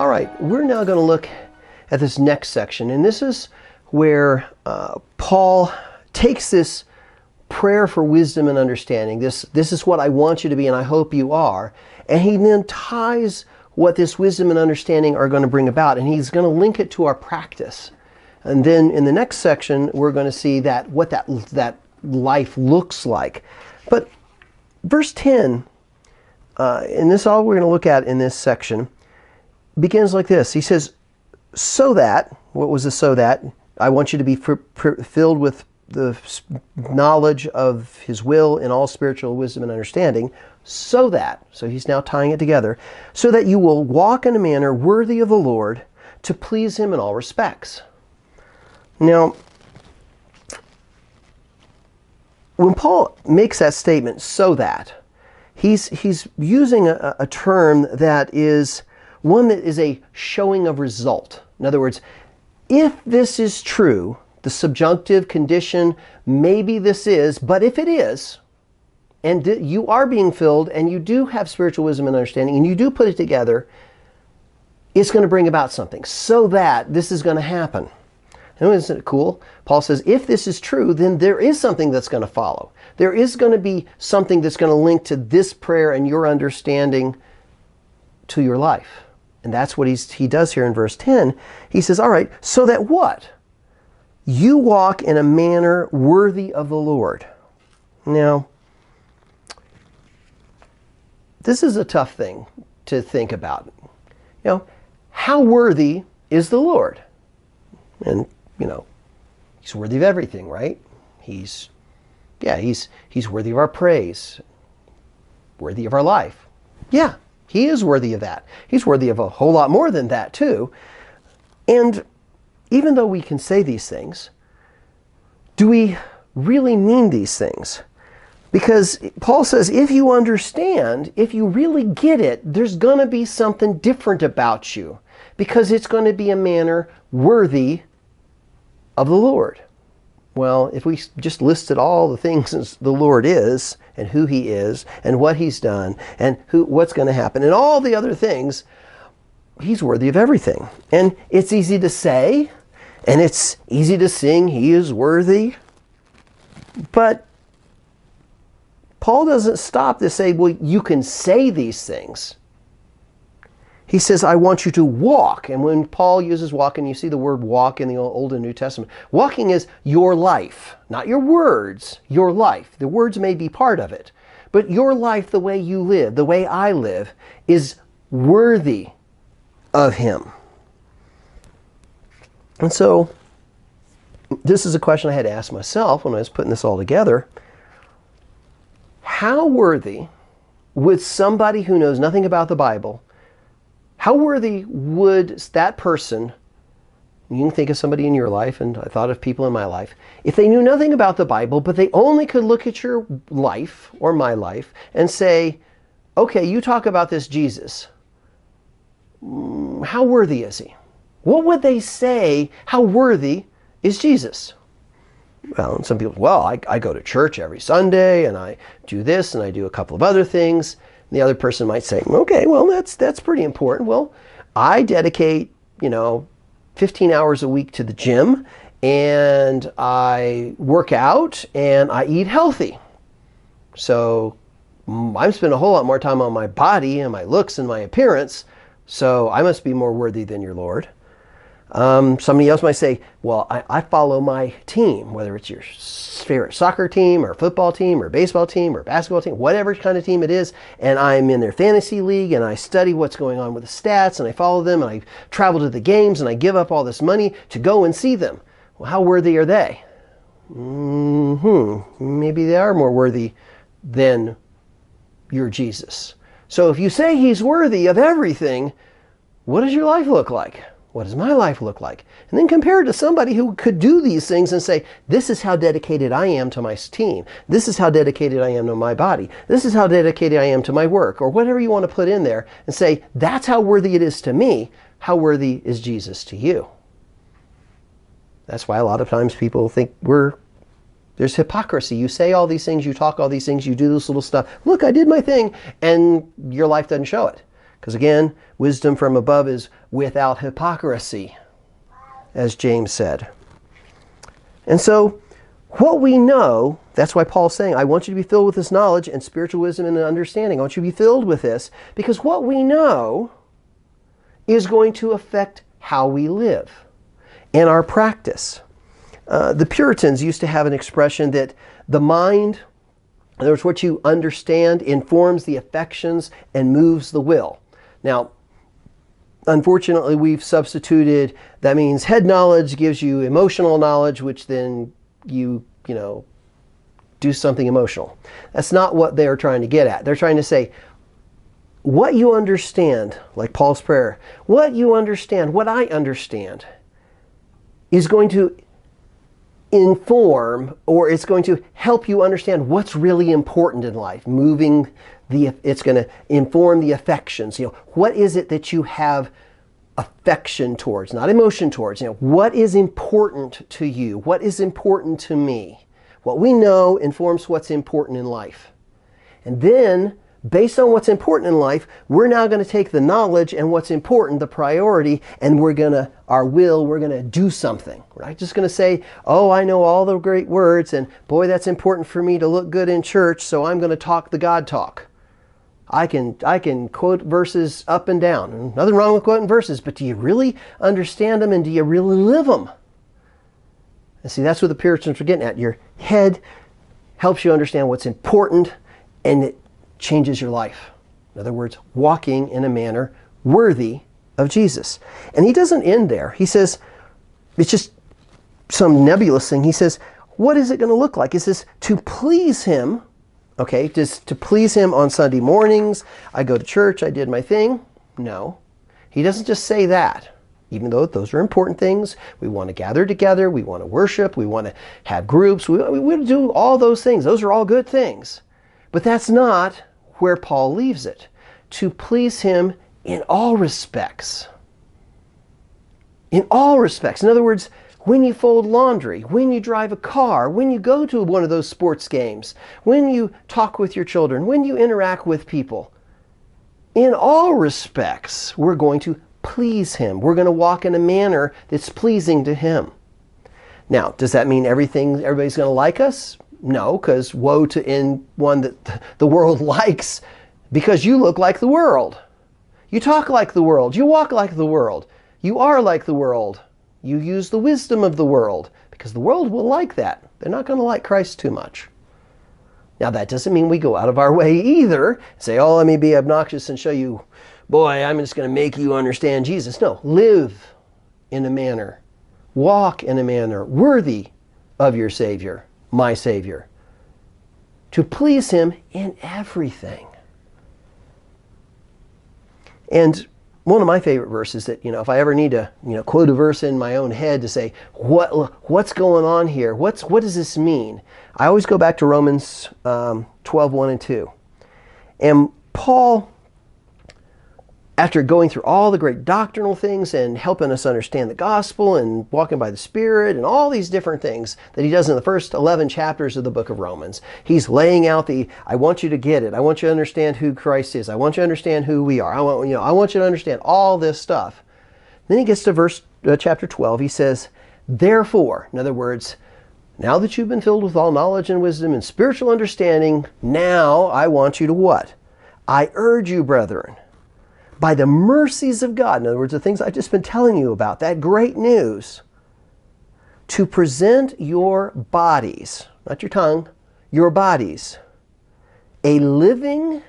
All right, we're now going to look at this next section, and this is where Paul takes this prayer for wisdom and understanding. This is what I want you to be, and I hope you are. And he then ties what this wisdom and understanding are going to bring about, and he's going to link it to our practice. And then in the next section, we're going to see that what that life looks like. But verse 10, and this is all we're going to look at in this section, begins like this. He says, so that, what was the so that? I want you to be filled with the knowledge of His will in all spiritual wisdom and understanding, so he's now tying it together, so that you will walk in a manner worthy of the Lord, to please Him in all respects. Now, when Paul makes that statement, so that, he's using a term that is one that is a showing of result. In other words, if this is true, the subjunctive condition, maybe this is, but if it is, and you are being filled, and you do have spiritual wisdom and understanding, and you do put it together, it's going to bring about something, so that this is going to happen. And isn't it cool? Paul says, if this is true, then there is something that's going to follow. There is going to be something that's going to link to this prayer and your understanding to your life. And that's what he does here in verse 10. He says, all right, so that what? You walk in a manner worthy of the Lord. Now, this is a tough thing to think about. How worthy is the Lord? And, He's worthy of everything, right? He's worthy of our praise, worthy of our life. Yeah, He is worthy of that. He's worthy of a whole lot more than that, too. And even though we can say these things, do we really mean these things? Because Paul says, if you understand, if you really get it, there's going to be something different about you, because it's going to be a manner worthy of the Lord. Well, if we just listed all the things the Lord is, and who He is, and what He's done, and what's going to happen, and all the other things, He's worthy of everything. And it's easy to say, and it's easy to sing, He is worthy. But Paul doesn't stop to say, well, you can say these things. He says, I want you to walk. And when Paul uses walk, and you see the word walk in the Old and New Testament, walking is your life, not your words, your life. The words may be part of it, but your life, the way you live, the way I live, is worthy of Him. And so, this is a question I had to ask myself when I was putting this all together. How worthy would somebody who knows nothing about the Bible, how worthy would that person, you can think of somebody in your life, and I thought of people in my life, if they knew nothing about the Bible, but they only could look at your life or my life and say, okay, you talk about this Jesus. How worthy is He? What would they say, how worthy is Jesus? Well, and some people, well, I go to church every Sunday, and I do this, and I do a couple of other things. The other person might say, okay, well, that's pretty important. Well, I dedicate, 15 hours a week to the gym, and I work out, and I eat healthy. So I'm spending a whole lot more time on my body and my looks and my appearance, so I must be more worthy than your Lord. Somebody else might say, well, I follow my team, whether it's your favorite soccer team or football team or baseball team or basketball team, whatever kind of team it is, and I'm in their fantasy league, and I study what's going on with the stats, and I follow them, and I travel to the games, and I give up all this money to go and see them. Well, how worthy are they? Maybe they are more worthy than your Jesus. So if you say He's worthy of everything, what does your life look like? What does my life look like? And then compare it to somebody who could do these things and say, this is how dedicated I am to my team. This is how dedicated I am to my body. This is how dedicated I am to my work, or whatever you want to put in there, and say, that's how worthy it is to me. How worthy is Jesus to you? That's why a lot of times people think there's hypocrisy. You say all these things, you talk all these things, you do this little stuff. Look, I did my thing, and your life doesn't show it. Because again, wisdom from above is without hypocrisy, as James said. And so, what we know, that's why Paul's saying, I want you to be filled with this knowledge and spiritual wisdom and understanding. I want you to be filled with this, because what we know is going to affect how we live and our practice. The Puritans used to have an expression that the mind, in other words, what you understand, informs the affections and moves the will. Now, unfortunately, we've substituted, that means head knowledge gives you emotional knowledge, which then you do something emotional. That's not what they're trying to get at. They're trying to say, what you understand, like Paul's prayer, what you understand, what I understand, is going to inform, or it's going to help you understand what's really important in life. It's going to inform the affections. What is it that you have affection towards, not emotion towards? What is important to you? What is important to me? What we know informs what's important in life. And then, based on what's important in life, we're now going to take the knowledge and what's important, the priority, and we're going to do something. We're not just going to say, oh, I know all the great words, and boy, that's important for me to look good in church, so I'm going to talk the God talk. I can quote verses up and down. Nothing wrong with quoting verses, but do you really understand them, and do you really live them? And see, that's what the Puritans were getting at. Your head helps you understand what's important, and it changes your life. In other words, walking in a manner worthy of Jesus. And he doesn't end there. He says, it's just some nebulous thing. He says, what is it going to look like? He says, to please him. Okay, just to please him on Sunday mornings, I go to church, I did my thing. No, he doesn't just say that. Even though those are important things, we want to gather together, we want to worship, we want to have groups, we do all those things. Those are all good things. But that's not where Paul leaves it. To please him in all respects. In all respects. In other words, when you fold laundry, when you drive a car, when you go to one of those sports games, when you talk with your children, when you interact with people, in all respects, we're going to please him. We're going to walk in a manner that's pleasing to him. Now, does that mean everybody's going to like us? No, because woe to anyone that the world likes, because you look like the world. You talk like the world. You walk like the world. You are like the world. You use the wisdom of the world, because the world will like that. They're not going to like Christ too much. Now, that doesn't mean we go out of our way either. Say, oh, let me be obnoxious and show you, boy, I'm just going to make you understand Jesus. No, live in a manner, walk in a manner worthy of your Savior, my Savior, to please him in everything. And one of my favorite verses that, if I ever need to, quote a verse in my own head to say, what's going on here? What does this mean? I always go back to Romans 12, 1 and 2. And Paul, after going through all the great doctrinal things and helping us understand the gospel and walking by the Spirit and all these different things that he does in the first 11 chapters of the book of Romans, he's laying out I want you to get it. I want you to understand who Christ is. I want you to understand who we are. I want you to understand all this stuff. Then he gets to chapter 12. He says, therefore, in other words, now that you've been filled with all knowledge and wisdom and spiritual understanding, now I want you to what? I urge you, brethren, by the mercies of God, in other words, the things I've just been telling you about, that great news, to present your bodies, not your tongue, your bodies, a living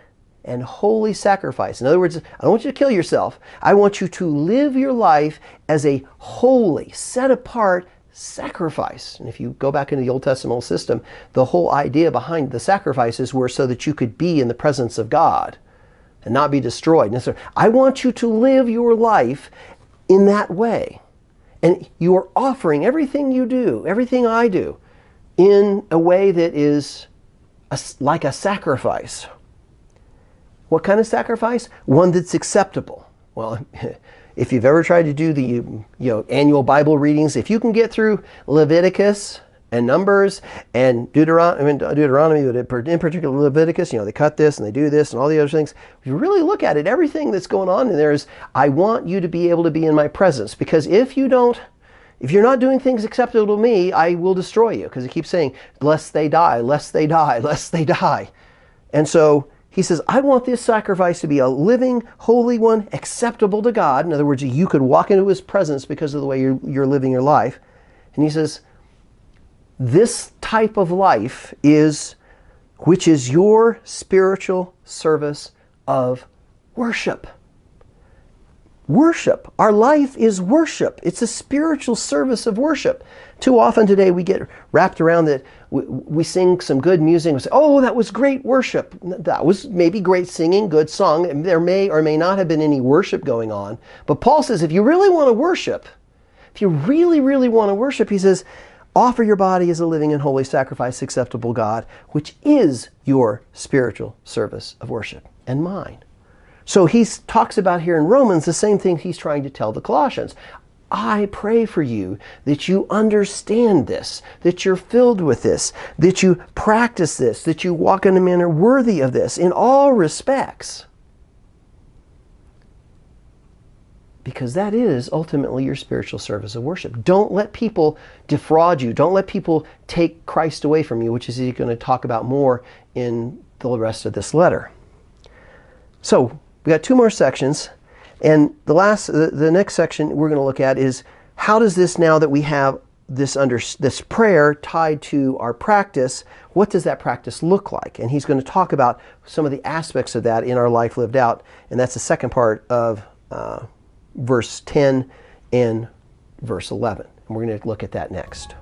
and holy sacrifice. In other words, I don't want you to kill yourself. I want you to live your life as a holy, set-apart sacrifice. And if you go back into the Old Testament system, the whole idea behind the sacrifices were so that you could be in the presence of God and not be destroyed. And so I want you to live your life in that way. And you are offering everything you do, everything I do, in a way that is like a sacrifice. What kind of sacrifice? One that's acceptable. Well, if you've ever tried to do the annual Bible readings, if you can get through Leviticus and Numbers and Deuteronomy, but in particular Leviticus, they cut this and they do this and all the other things. If you really look at it, everything that's going on in there is, I want you to be able to be in my presence, because if you're not doing things acceptable to me, I will destroy you. Because he keeps saying, lest they die, lest they die, lest they die. And so he says, I want this sacrifice to be a living, holy one, acceptable to God. In other words, you could walk into his presence because of the way you're living your life. And he says, this type of life which is your spiritual service of worship. Worship. Our life is worship. It's a spiritual service of worship. Too often today we get wrapped around that we sing some good music and say, oh, that was great worship. That was maybe great singing, good song. And there may or may not have been any worship going on. But Paul says, if you really want to worship, he says, offer your body as a living and holy sacrifice acceptable to God, which is your spiritual service of worship and mine. So he talks about here in Romans the same thing he's trying to tell the Colossians. I pray for you that you understand this, that you're filled with this, that you practice this, that you walk in a manner worthy of this in all respects. Because that is ultimately your spiritual service of worship. Don't let people defraud you. Don't let people take Christ away from you, which is he's going to talk about more in the rest of this letter. So we got 2 more sections, and the next section we're going to look at is, how does this, now that we have this prayer tied to our practice, what does that practice look like? And he's going to talk about some of the aspects of that in our life lived out, and that's the second part of verse 10 and verse 11. And we're going to look at that next.